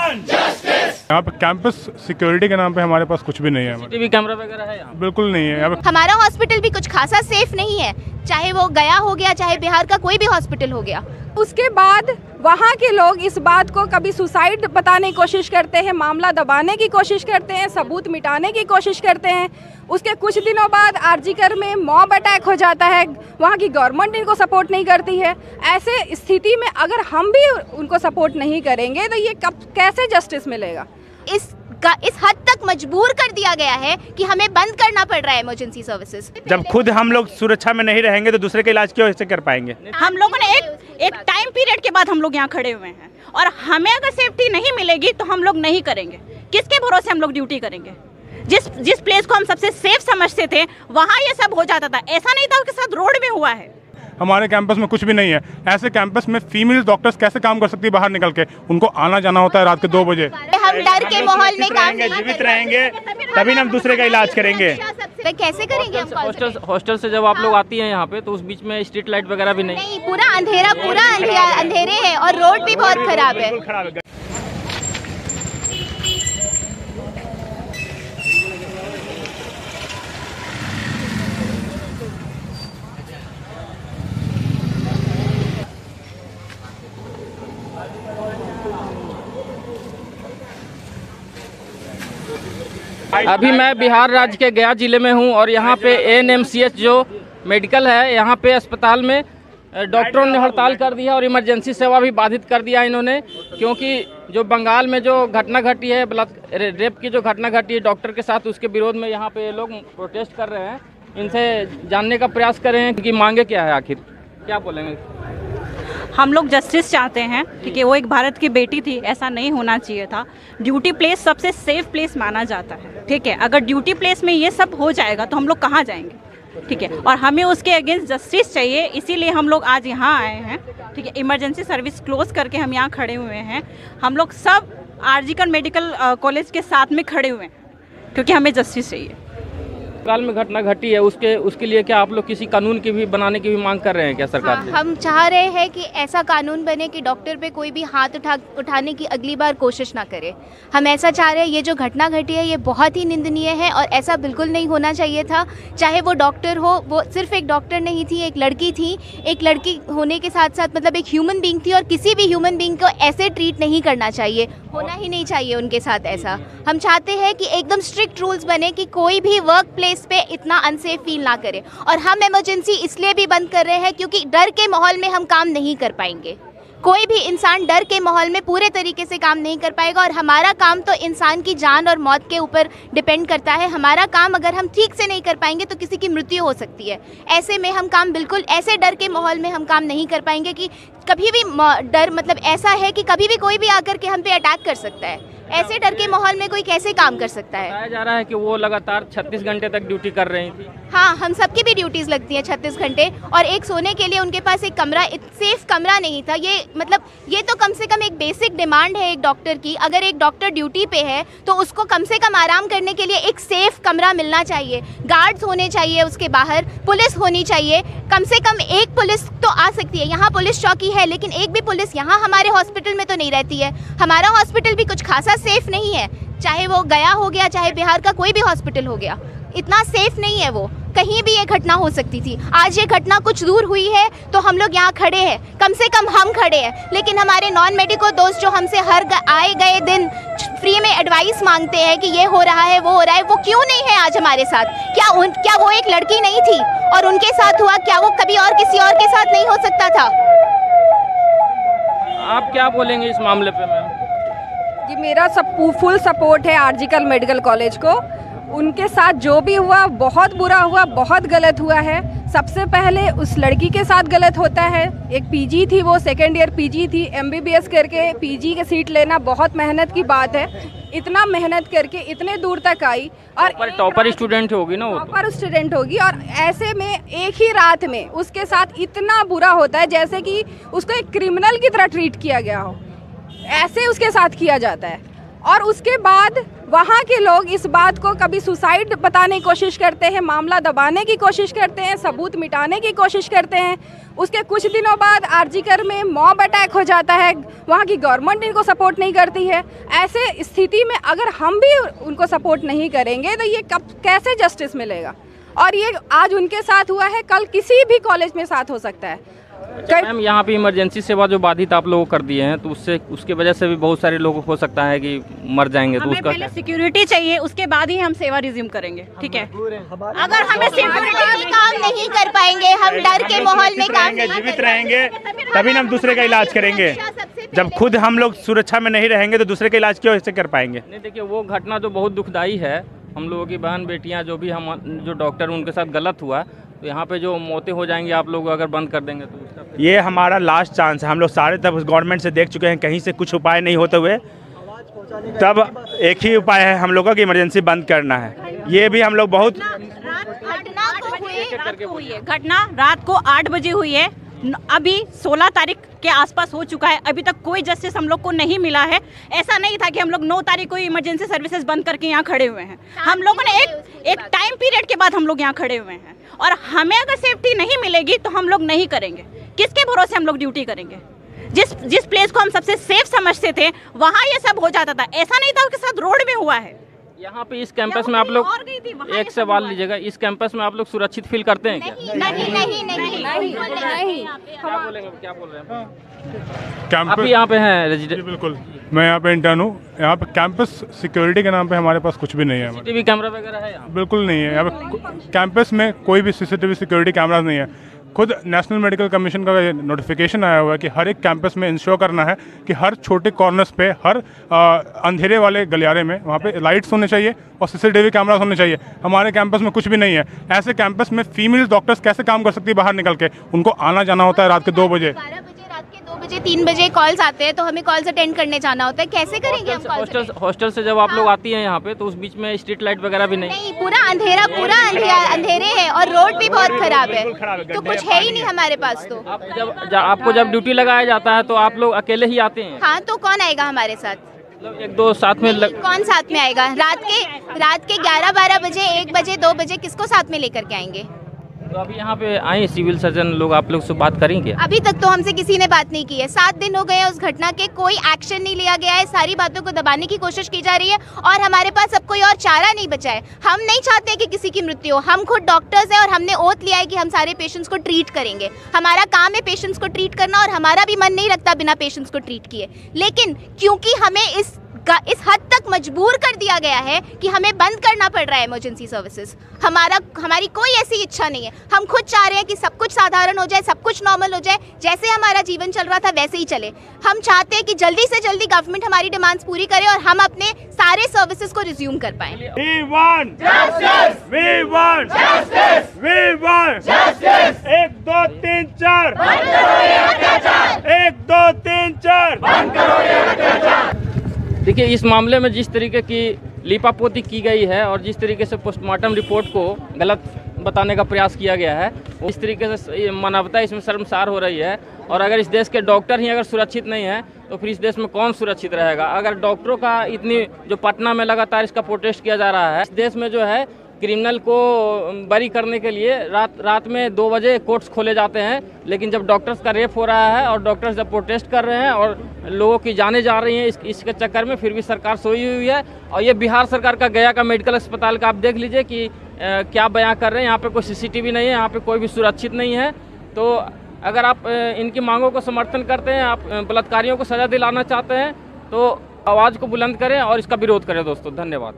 यहाँ पे campus security के नाम पे हमारे पास कुछ भी नहीं है। सीसीटीवी कैमरा वगैरह है यहाँ? बिल्कुल नहीं है। हमारा हॉस्पिटल भी कुछ खासा सेफ नहीं है, चाहे वो गया हो गया, चाहे बिहार का कोई भी हॉस्पिटल हो गया। उसके बाद वहाँ के लोग इस बात को कभी सुसाइड बताने की कोशिश करते हैं, मामला दबाने की कोशिश करते हैं, सबूत मिटाने की कोशिश करते हैं। उसके कुछ दिनों बाद आरजीकर में मॉब अटैक हो जाता है, वहाँ की गवर्नमेंट इनको सपोर्ट नहीं करती है। ऐसे स्थिति में अगर हम भी उनको सपोर्ट नहीं करेंगे तो ये कब कैसे जस्टिस मिलेगा? इस हद तक मजबूर कर दिया गया है कि हमें बंद करना पड़ रहा है इमरजेंसी सर्विसेज। जब खुद हम लोग सुरक्षा में नहीं रहेंगे तो दूसरे का इलाज क्यों ऐसे कर पाएंगे? हम लोगों ने एक टाइम पीरियड के बाद हम लोग यहाँ खड़े हुए हैं और हमें अगर सेफ्टी नहीं मिलेगी तो हम लोग नहीं करेंगे। किसके भरोसे हम लोग ड्यूटी करेंगे? जिस प्लेस को हम सबसे सेफ समझते थे वहाँ ये सब हो जाता था। ऐसा नहीं था उसके साथ रोड में हुआ है। हमारे कैंपस में कुछ भी नहीं है। ऐसे कैंपस में फीमेल डॉक्टर्स कैसे काम कर सकती है बाहर निकल के? उनको आना जाना होता है रात के 2 बजे। हम डर के माहौल में काम नहीं जीवित रहेंगे तभी हम दूसरे का इलाज करेंगे। कैसे करेंगे हम? हॉस्टल से जब आप लोग आती हैं यहाँ पे तो उस बीच में स्ट्रीट लाइट वगैरह भी नहीं, पूरा अंधेरे है और रोड भी बहुत खराब है। अभी मैं बिहार राज्य के गया जिले में हूँ और यहाँ पे ANMCH जो मेडिकल है, यहाँ पे अस्पताल में डॉक्टरों ने हड़ताल कर दिया और इमरजेंसी सेवा भी बाधित कर दिया इन्होंने, क्योंकि जो बंगाल में जो घटना घटी है, रेप की जो घटना घटी है डॉक्टर के साथ, उसके विरोध में यहाँ पे लोग प्रोटेस्ट कर रहे हैं। इनसे जानने का प्रयास कर रहे हैं कि मांगे क्या है, आखिर क्या बोलेंगे? हम लोग जस्टिस चाहते हैं, ठीक है। वो एक भारत की बेटी थी, ऐसा नहीं होना चाहिए था। ड्यूटी प्लेस सबसे सेफ प्लेस माना जाता है, ठीक है। अगर ड्यूटी प्लेस में ये सब हो जाएगा तो हम लोग कहाँ जाएंगे, ठीक है। और हमें उसके अगेंस्ट जस्टिस चाहिए, इसीलिए हम लोग आज यहाँ आए हैं, ठीक है। इमरजेंसी सर्विस क्लोज करके हम यहाँ खड़े हुए हैं। हम लोग सब आरजीकर मेडिकल कॉलेज के साथ में खड़े हुए हैं क्योंकि हमें जस्टिस चाहिए। बंगाल में घटना घटी है, उसके लिए क्या आप लोग किसी कानून की भी बनाने की भी मांग कर रहे हैं क्या सरकार से? हम चाह रहे हैं कि ऐसा कानून बने कि डॉक्टर पे कोई भी हाथ उठाने की अगली बार कोशिश ना करे। हम ऐसा चाह रहे हैं। ये जो घटना घटी है ये बहुत ही निंदनीय है और ऐसा बिल्कुल नहीं होना चाहिए था। चाहे वो डॉक्टर हो, वो सिर्फ एक डॉक्टर नहीं थी, एक लड़की थी। एक लड़की होने के साथ साथ मतलब एक ह्यूमन बीइंग थी और किसी भी ह्यूमन बीइंग को ऐसे ट्रीट नहीं करना चाहिए, होना ही नहीं चाहिए उनके साथ ऐसा। हम चाहते हैं कि एकदम स्ट्रिक्ट रूल्स बने कि कोई भी वर्क प्लेस पे इतना अनसेफ फील ना करे। और हम इमरजेंसी इसलिए भी बंद कर रहे हैं क्योंकि डर के माहौल में हम काम नहीं कर पाएंगे। कोई भी इंसान डर के माहौल में पूरे तरीके से काम नहीं कर पाएगा और हमारा काम तो इंसान की जान और मौत के ऊपर डिपेंड करता है। हमारा काम अगर हम ठीक से नहीं कर पाएंगे तो किसी की मृत्यु हो सकती है। ऐसे में हम काम बिल्कुल ऐसे डर के माहौल में हम काम नहीं कर पाएंगे कि कभी भी डर मतलब ऐसा है कि कभी भी कोई भी आकर के हम पे अटैक कर सकता है। ऐसे डर के माहौल में कोई कैसे काम कर सकता है? बताया जा रहा है कि वो लगातार 36 घंटे तक ड्यूटी कर रही थी। हाँ, हम सबकी भी ड्यूटीज लगती हैं 36 घंटे और एक सोने के लिए उनके पास एक कमरा, सेफ कमरा नहीं था। ये तो कम से कम एक बेसिक डिमांड है एक डॉक्टर की। अगर एक डॉक्टर ड्यूटी पे है तो उसको कम से कम आराम करने के लिए एक सेफ कमरा मिलना चाहिए। गार्ड्स होने चाहिए उसके बाहर, पुलिस होनी चाहिए। कम से कम एक पुलिस तो आ सकती है। यहाँ पुलिस चौकी है लेकिन एक भी पुलिस यहाँ हमारे हॉस्पिटल में तो नहीं रहती है। हमारा हॉस्पिटल भी कुछ खासा सेफ नहीं है, चाहे वो गया हो गया, चाहे बिहार का कोई भी हॉस्पिटल हो गया। इतना सेफ नहीं है वो, कहीं भी ये घटना हो सकती थी। आज ये घटना कुछ दूर हुई है तो हम लोग यहाँ खड़े हैं, कम से कम हम खड़े हैं। लेकिन हमारे नॉन मेडिको दोस्त जो हमसे हर आए गए दिन फ्री में एडवाइस मांगते हैं कि ये हो रहा है, वो हो रहा है, वो क्यों नहीं है आज हमारे साथ? क्या वो एक लड़की नहीं थी और उनके साथ हुआ? क्या वो कभी और किसी और के साथ नहीं हो सकता था? आप क्या बोलेंगे इस मामले पे मैम? जी, मेरा फुल सपोर्ट है आरजीकर मेडिकल कॉलेज को। उनके साथ जो भी हुआ बहुत बुरा हुआ, बहुत गलत हुआ है। सबसे पहले उस लड़की के साथ गलत होता है। एक पीजी थी, वो सेकेंड ईयर पीजी थी। MBBS करके पीजी की सीट लेना बहुत मेहनत की बात है। इतना मेहनत करके इतने दूर तक आई और टॉपर स्टूडेंट होगी ना, वो टॉपर स्टूडेंट होगी और ऐसे में एक ही रात में उसके साथ इतना बुरा होता है जैसे कि उसको एक क्रिमिनल की तरह ट्रीट किया गया हो, ऐसे उसके साथ किया जाता है। और उसके बाद वहाँ के लोग इस बात को कभी सुसाइड बताने की कोशिश करते हैं, मामला दबाने की कोशिश करते हैं, सबूत मिटाने की कोशिश करते हैं। उसके कुछ दिनों बाद आरजीकर में मॉब अटैक हो जाता है, वहाँ की गवर्नमेंट इनको सपोर्ट नहीं करती है। ऐसे स्थिति में अगर हम भी उनको सपोर्ट नहीं करेंगे तो ये कब कैसे जस्टिस मिलेगा? और ये आज उनके साथ हुआ है, कल किसी भी कॉलेज में साथ हो सकता है। मैम, यहाँ पे इमरजेंसी सेवा जो बाधित आप लोगों को कर दिए हैं, तो उसके वजह से भी बहुत सारे लोग हो सकता है कि मर जाएंगे, तो हमें उसका पहले सिक्योरिटी चाहिए, उसके बाद ही हम सेवा रिज्यूम करेंगे, ठीक है? अगर हमें सिक्योरिटी काम नहीं कर पाएंगे, हम डर के माहौल में काम नहीं जीवित रहेंगे तभी हम दूसरे का इलाज करेंगे। जब खुद हम लोग सुरक्षा में नहीं रहेंगे तो दूसरे का इलाज क्यों ऐसे कर पाएंगे? नहीं, देखिए वो घटना जो बहुत दुखदाई है, हम लोगों की बहन बेटियाँ जो भी हम जो डॉक्टर उनके साथ गलत हुआ, तो यहाँ पे जो मौतें हो जाएंगी आप लोग अगर बंद कर देंगे तो उसका ये हमारा लास्ट चांस है। हम लोग सारे तब गवर्नमेंट से देख चुके हैं, कहीं से कुछ उपाय नहीं होते हुए, तब एक ही उपाय है हम लोगों का कि इमरजेंसी बंद करना है। ये भी हम लोग बहुत घटना रात को 8 बजे हुई है, अभी 16 तारीख के आसपास हो चुका है, अभी तक कोई जस्टिस हम लोग को नहीं मिला है। ऐसा नहीं था कि हम लोग 9 तारीख को इमरजेंसी सर्विसेज बंद करके यहाँ खड़े हुए हैं। हम लोगों ने एक टाइम पीरियड के बाद हम लोग यहाँ खड़े हुए हैं, और हमें अगर सेफ्टी नहीं मिलेगी तो हम लोग नहीं करेंगे। किसके भरोसे हम लोग ड्यूटी करेंगे? जिस प्लेस को हम सबसे सेफ समझते थे वहाँ ये सब हो जाता था। ऐसा नहीं था कि साथ रोड में हुआ है। यहाँ पे इस कैंपस में आप लोग एक सवाल लीजिएगा, इस कैंपस में आप लोग सुरक्षित फील करते हैं क्या? नहीं। क्या बोल रहे हैं? कैंपस आप यहाँ पे हैं जी रेजिडेंट? बिल्कुल, मैं यहाँ पे इंटर्न हूँ। यहाँ पे कैंपस सिक्योरिटी के नाम पे हमारे पास कुछ भी नहीं है। टीवी कैमरा वगैरह है यहाँ? बिल्कुल नहीं है। यहाँ पे कैंपस में कोई भी सीसीटीवी सिक्योरिटी कैमरा नहीं है। खुद नेशनल मेडिकल कमीशन का नोटिफिकेशन आया हुआ है कि हर एक कैंपस में इंश्योर करना है कि हर छोटे कॉर्नर्स पे, हर अंधेरे वाले गलियारे में वहाँ पे लाइट्स होने चाहिए और सीसीटीवी कैमरास होने चाहिए। हमारे कैंपस में कुछ भी नहीं है। ऐसे कैंपस में फीमेल डॉक्टर्स कैसे काम कर सकती है बाहर निकल के? उनको आना जाना होता है रात के 2 बजे, 2 बजे 3 बजे कॉल्स आते हैं, तो हमें कॉल्स अटेंड करने जाना होता है। कैसे करेंगे हम कॉल्स? हॉस्टल से जब आप लोग आती हैं यहाँ पे, तो उस बीच में स्ट्रीट लाइट वगैरह भी नहीं? पूरा अंधेरे है और रोड भी बहुत खराब है, तो कुछ है ही नहीं हमारे पास। तो आपको जब ड्यूटी लगाया जाता है तो आप लोग अकेले ही आते हैं? हाँ, तो कौन आएगा हमारे साथ? मतलब 1-2 साथ में कौन साथ में आएगा? रात के 11-12 बजे, 1 बजे, 2 बजे किसको साथ में लेकर के आएंगे? तो अभी यहाँ पे आए सिविल सर्जन लोग, आप लोग से बात करेंगे? अभी तक तो हमसे किसी ने बात नहीं की है। 7 दिन हो गए हैं उस घटना के, कोई एक्शन नहीं लिया गया है। सारी बातों को दबाने की कोशिश की जा रही है और हमारे पास अब कोई और चारा नहीं बचा है। हम नहीं चाहते कि किसी की मृत्यु हो। हम खुद डॉक्टर्स हैं और हमने ओथ लिया है कि हम सारे पेशेंट्स को ट्रीट करेंगे। हमारा काम है पेशेंट्स को ट्रीट करना, और हमारा भी मन नहीं लगता बिना पेशेंट्स को ट्रीट किए। लेकिन क्योंकि हमें इस हद तक मजबूर कर दिया गया है कि हमें बंद करना पड़ रहा है इमरजेंसी सर्विसेज, हमारी कोई ऐसी इच्छा नहीं है। हम खुद चाह रहे हैं कि सब कुछ साधारण हो जाए, सब कुछ नॉर्मल हो जाए, जैसे हमारा जीवन चल रहा था वैसे ही चले। हम चाहते हैं कि जल्दी से जल्दी गवर्नमेंट हमारी डिमांड्स पूरी करे और हम अपने सारे सर्विसेज को रिज्यूम कर पाएं। We want justice! We want justice! We want justice! 1 2 3 4 बंद करो ये अत्याचार! 1 2 3 4 बंद करो ये अत्याचार! देखिए, इस मामले में जिस तरीके की लीपापोती की गई है और जिस तरीके से पोस्टमार्टम रिपोर्ट को गलत बताने का प्रयास किया गया है, इस तरीके से मानवता इसमें शर्मसार हो रही है। और अगर इस देश के डॉक्टर ही अगर सुरक्षित नहीं है तो फिर इस देश में कौन सुरक्षित रहेगा? अगर डॉक्टरों का इतनी जो पटना में लगातार इसका प्रोटेस्ट किया जा रहा है, इस देश में जो है क्रिमिनल को बरी करने के लिए रात में 2 बजे कोर्ट्स खोले जाते हैं, लेकिन जब डॉक्टर्स का रेप हो रहा है और डॉक्टर्स जब प्रोटेस्ट कर रहे हैं और लोगों की जाने जा रही हैं इसके चक्कर में, फिर भी सरकार सोई हुई है। और ये बिहार सरकार का गया का मेडिकल अस्पताल का आप देख लीजिए कि क्या बयां कर रहे हैं। यहाँ पे कोई सीसीटीवी नहीं है, यहाँ पे कोई भी सुरक्षित नहीं है। तो अगर आप इनकी मांगों को समर्थन करते हैं, आप बलात्कारियों को सज़ा दिलाना चाहते हैं, तो आवाज़ को बुलंद करें और इसका विरोध करें दोस्तों। धन्यवाद।